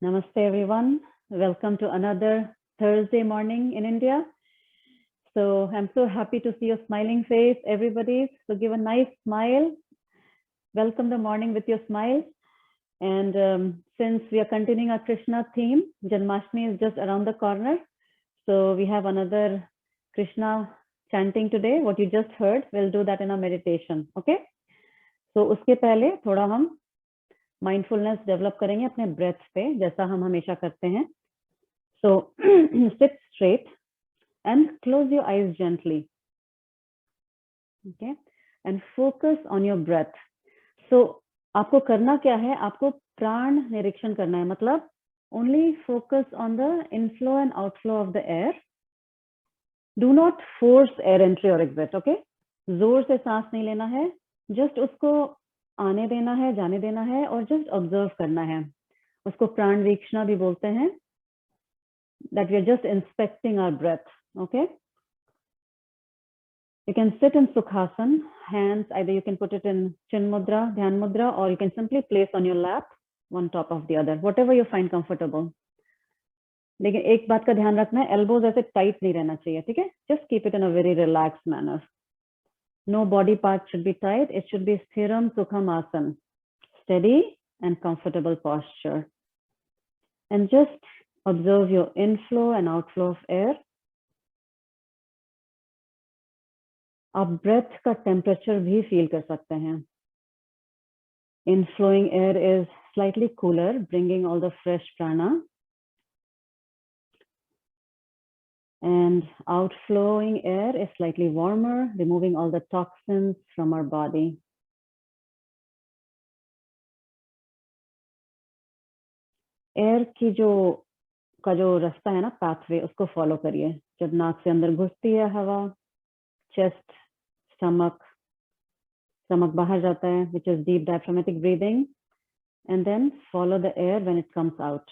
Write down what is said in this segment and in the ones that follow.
Namaste everyone. Welcome to another Thursday morning in India. So I'm so happy to see your smiling face, everybody. So give a nice smile. Welcome the morning with your smile. And since we are continuing our Krishna theme, Janmashtami is just around the corner. So we have another Krishna chanting today. What you just heard, we'll do that in our meditation. Okay? So उसके पहले थोड़ा हम mindfulness develop करेंगे अपने breath पे, जैसा हम हमेशा करते हैं. So sit straight and close your eyes gently. Okay, and focus on your breath. So आपको करना क्या है, आपको प्राण निरीक्षण करना है, मतलब only focus on the inflow and outflow of the air. Do not force air entry or exit. Okay, जोर से सांस नहीं लेना है, just उसको आने देना है, जाने देना है और just observe करना है. उसको प्राण वीक्षणा भी बोलते हैं. That we are just inspecting our breath. Okay, you can sit in Sukhasana, hands either you can put it in Chin Mudra, Dhyan Mudra, or you can simply place on your lap, one top of the other, whatever you find comfortable. लेकिन एक बात का ध्यान रखना है, elbows ऐसे tight नहीं रहना चाहिए, ठीक है? Just keep it in a very relaxed manner. No body part should be tight. It should be Sthiram Sukham Asana, steady and comfortable posture. And just observe your inflow and outflow of air. आप breath का temperature भी feel कर सकते हैं. Inflowing air is slightly cooler, bringing all the fresh prana. And outflowing air is slightly warmer, removing all the toxins from our body. Air की जो रास्ता है ना, pathway, उसको follow करिए. जब नाक से अंदर घुसती है हवा, chest, stomach बाहर जाता है, which is deep diaphragmatic breathing, and then follow the air when it comes out.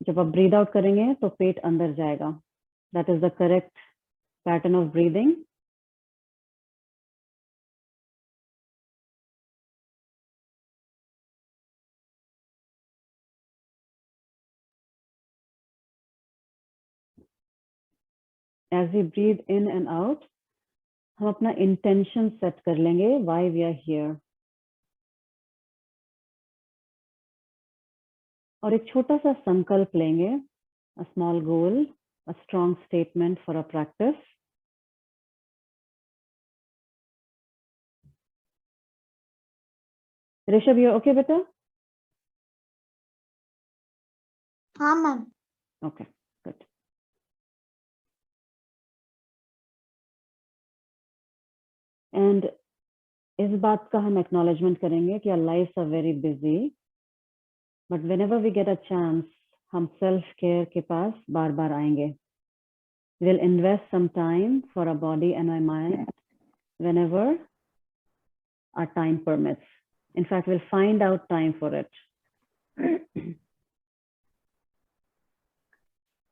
जब आप breathe out करेंगे तो पेट अंदर जाएगा. That is the correct pattern of breathing. As we breathe in and out, हम अपना intention set कर लेंगे why we are here. और एक छोटा सा संकल्प लेंगे, a small goal, a strong statement for our practice. Rishabh, you okay, beta? हाँ मैम. Okay, good. And इस बात का हम acknowledgement करेंगे कि our lives are very busy, but whenever we get a chance, हम self care के पास बार बार आएंगे. We'll invest some time for our body and our mind whenever our time permits. In fact, we'll find out time for it.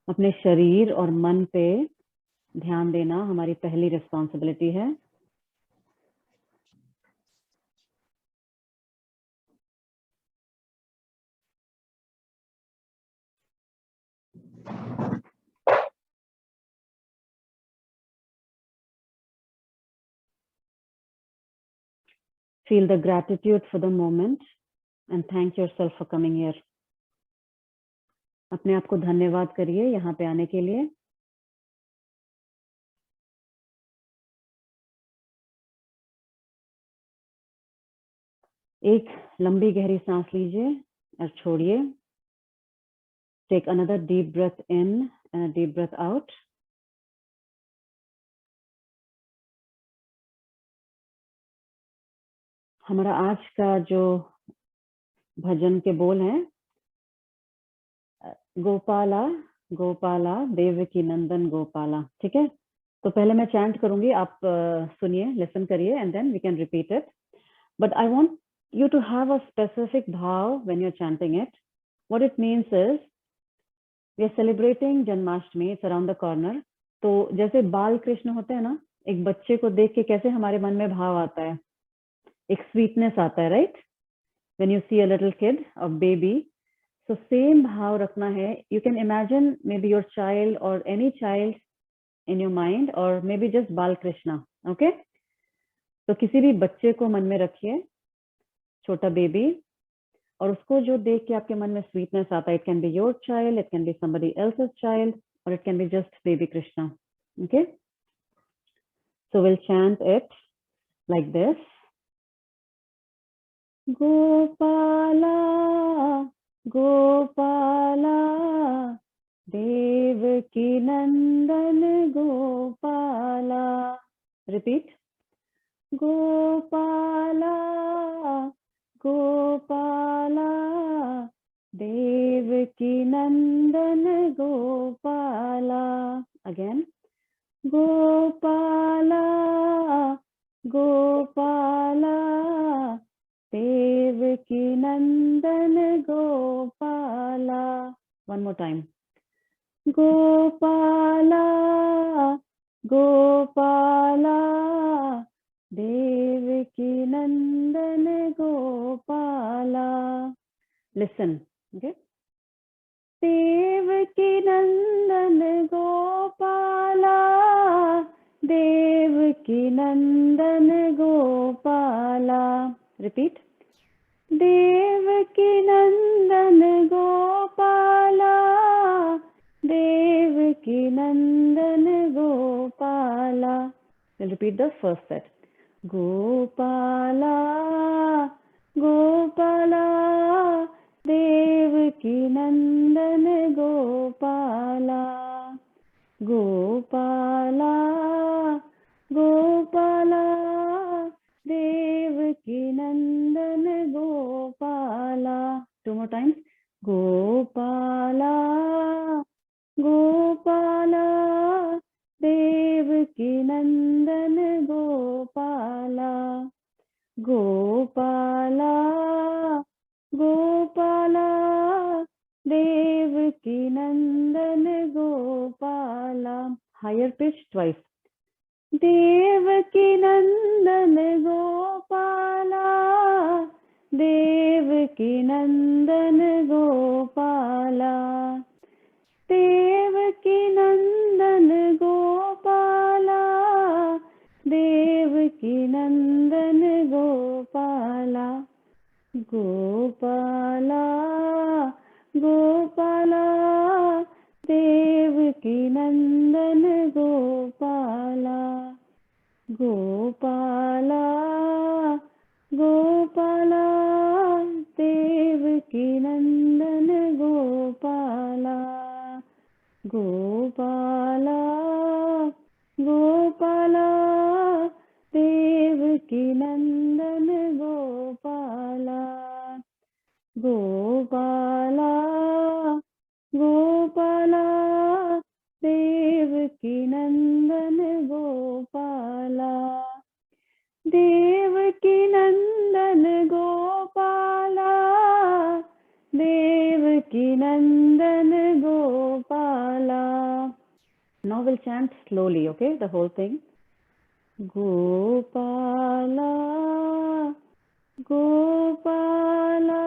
अपने शरीर और मन पे ध्यान देना हमारी पहली रिस्पॉन्सिबिलिटी है. Feel the gratitude for the moment and thank yourself for coming here. अपने आप को धन्यवाद करिए यहाँ पे आने के लिए. एक लंबी गहरी सांस लीजिए और छोड़िए. Take another deep breath in and a deep breath out. हमारा आज का जो भजन के बोल हैं, गोपाला गोपाला देवकी नंदन गोपाला. ठीक है, तो पहले मैं चैंट करूंगी, आप सुनिए, लिसन करिए, and then we can repeat it. But I want you to have a specific bhav when you're chanting it. What it means is we are celebrating Janmashtami, it's around the corner. तो जैसे बाल कृष्ण होते हैं ना, एक बच्चे को देख के कैसे हमारे मन में भाव आता है, एक स्वीटनेस आता है, right? When you see a little kid, a baby, So same भाव रखना है. You can imagine maybe your child or any child in your mind, or maybe just Bal Krishna. Okay? तो किसी भी बच्चे को मन में रखिए, छोटा बेबी, और उसको जो देख के आपके मन में स्वीटनेस आता है. It can be your child, it can be somebody else's child, or it can be just baby Krishna. Okay? So we'll chant it like this. Gopala, Gopala, Devaki Nandan Gopala. Repeat. Gopala, Gopala, Devaki Nandan Gopala. Again. Gopala, Gopala, Devaki Nandan Gopala. One more time. Gopala, Gopala, Devaki Nandan Gopala. Listen, okay? Devaki Nandan Gopala, Devaki Nandan Gopala. Repeat. Devaki Nandan Gopala, Devaki Nandan Gopala. We'll repeat the first set. Gopala, Gopala, Devaki Nandan Gopala. Gopala, Gopala, Devaki Nandan Gopala. Two more times. Gopala, Gopala, Devaki Nandan Gopala. Gopala, Gopala, Devaki Nandan Gopala. Higher pitch twice. Devaki Nandan Gopala, Devaki Nandan Gopala. Devaki Nandan Gopala, Devaki Nandan Gopala. Gopala, Gopala, Devaki Nandan Gopala. Gopala, Gopala, Devaki Nandan Gopala. Gopala, Gopala, Devaki Nandan Gopala. Gopala, Gopala, Devaki Nandan Gopala. Devaki Nandan Gopala, Devaki Nandan Gopala. Now we'll chant slowly, okay? The whole thing. Gopala, Gopala,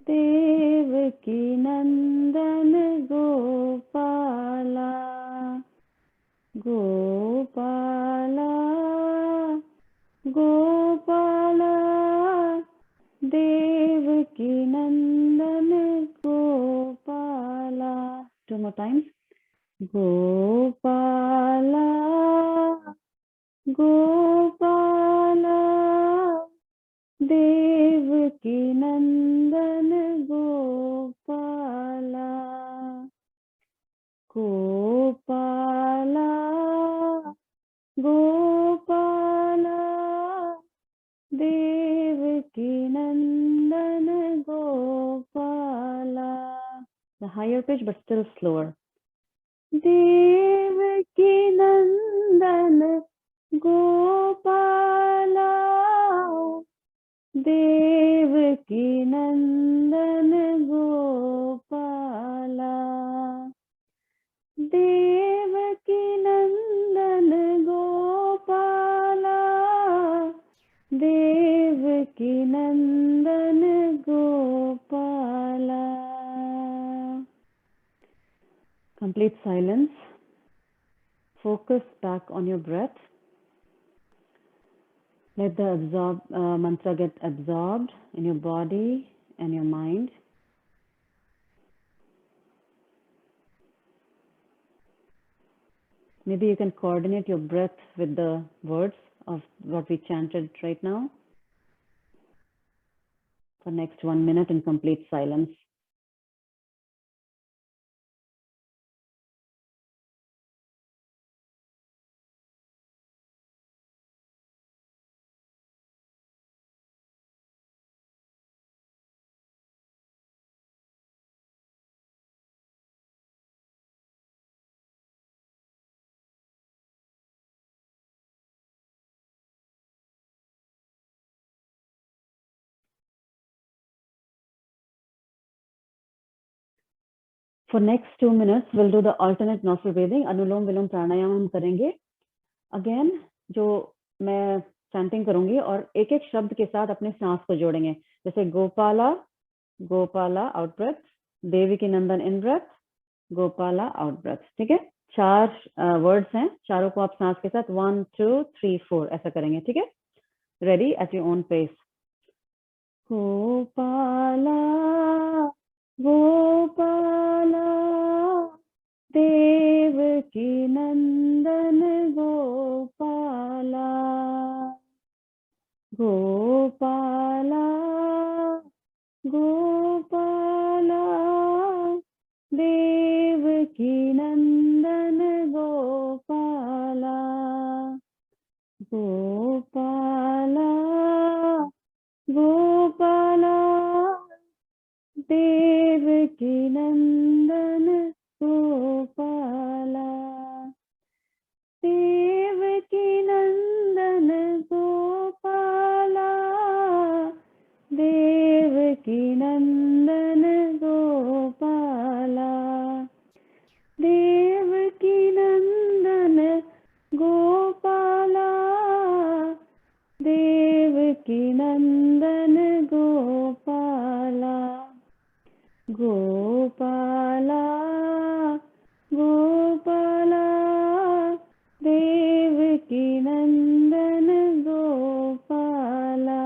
Devaki Nandan Gopala. Gopala, Gopala, Devaki Nandan Gopala. Two more times. Gopala, Gopala, Devaki Nandan Gopala. Gopala, Gopala, Devaki Nandan Gopala. The higher pitch but still slower. Devaki Nandan Gopala, Devaki Nandan Gopala. Devaki Nandan Gopala, Devaki Nandan Gopala. Complete silence. Focus back on your breath. Let the mantra get absorbed in your body and your mind. Maybe you can coordinate your breath with the words of what we chanted right now for next 1 minute in complete silence. For next 2 minutes, we'll do the alternate nostril breathing. अनुलोम विलोम प्राणायाम हम करेंगे. Again, जो मैं chanting करूंगी और एक एक शब्द के साथ अपने सांस को जोड़ेंगे. जैसे गोपाला, गोपाला आउट ब्रेथ, देवकी नंदन इन ब्रेथ, गोपाला आउट ब्रेथ. ठीक है, 4 वर्ड्स हैं, चारों को आप सांस के साथ 1 2 3 4 ऐसा करेंगे. ठीक है, ready at your own pace. Gopala Gopala Devaki Nandan Gopala, Gopala Gopala Devaki Nandan Gopala, Gopala Gopala Devaki Nandan Gopala, Devaki Nandan Gopala, Devaki Nandan Gopala, Devaki Nandan Gopala, Devaki Nandan Gopala, Gopala Gopala Devaki Nandan Gopala.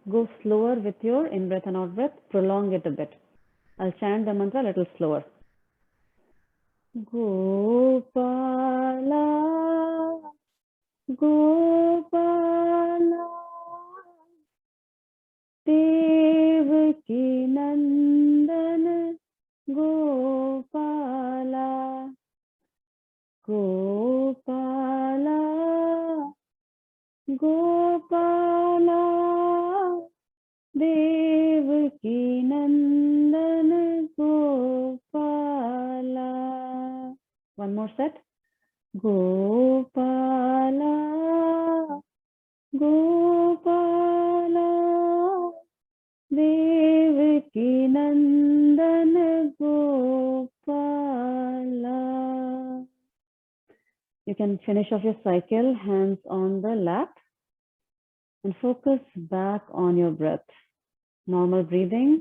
Go slower with your in breath and out breath. Prolong it a bit. I'll chant the mantra a little slower. Gopala, Gopala, Devaki Nandan Gopala, Gopala, Gopala, Devaki Nandan Gopala. One more set. Gopala, Gopala, Devaki Nandan Gopala. You can finish off your cycle, hands on the lap, and focus back on your breath. Normal breathing.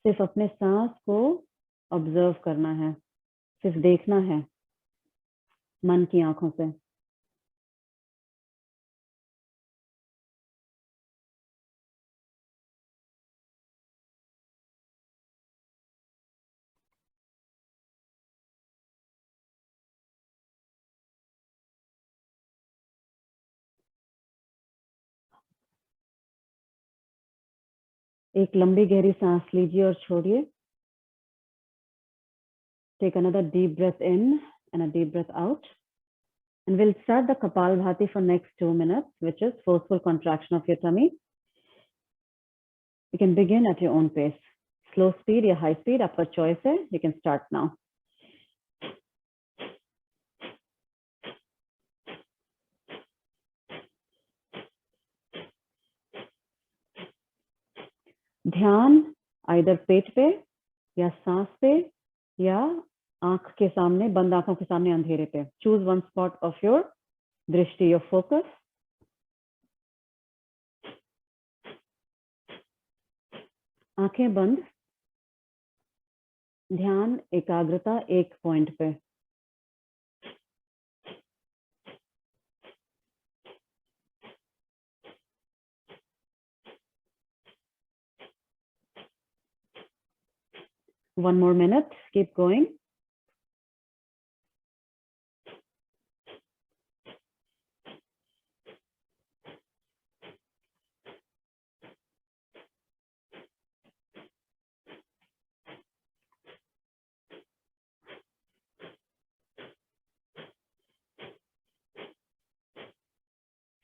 सिर्फ अपने सांस को observe करना है, सिर्फ देखना है मन की आंखों से. एक लंबी गहरी सांस लीजिए और छोड़िए. Take another deep breath in and a deep breath out. And we'll start the Kapalbhati for next 2 minutes, which is forceful contraction of your tummy. You can begin at your own pace. Slow speed या high speed, आपका choice है. You can start now. ध्यान either पेट पे या सांस पे या आंख के सामने, बंद आंखों के सामने अंधेरे पे. Choose one spot of your दृष्टि, योर फोकस. आंखें बंद. ध्यान एकाग्रता एक पॉइंट पे। One more minute, keep going.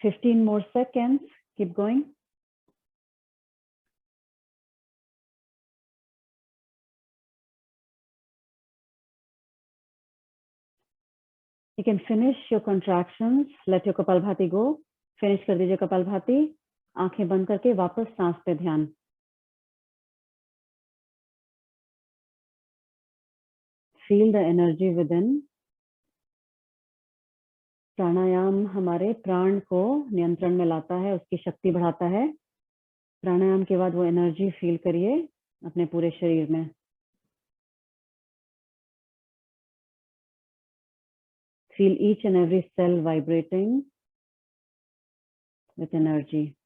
Fifteen more seconds, keep going. You can finish your contractions. Let your Kapalbhati go. Finish कर दीजिए Kapalbhati. आंखें बंद करके वापस सांस पे ध्यान. Feel the energy within. प्राणायाम हमारे प्राण को नियंत्रण में लाता है, उसकी शक्ति बढ़ाता है. प्राणायाम के बाद वो एनर्जी फील करिए अपने पूरे शरीर में. Feel each and every cell vibrating with energy.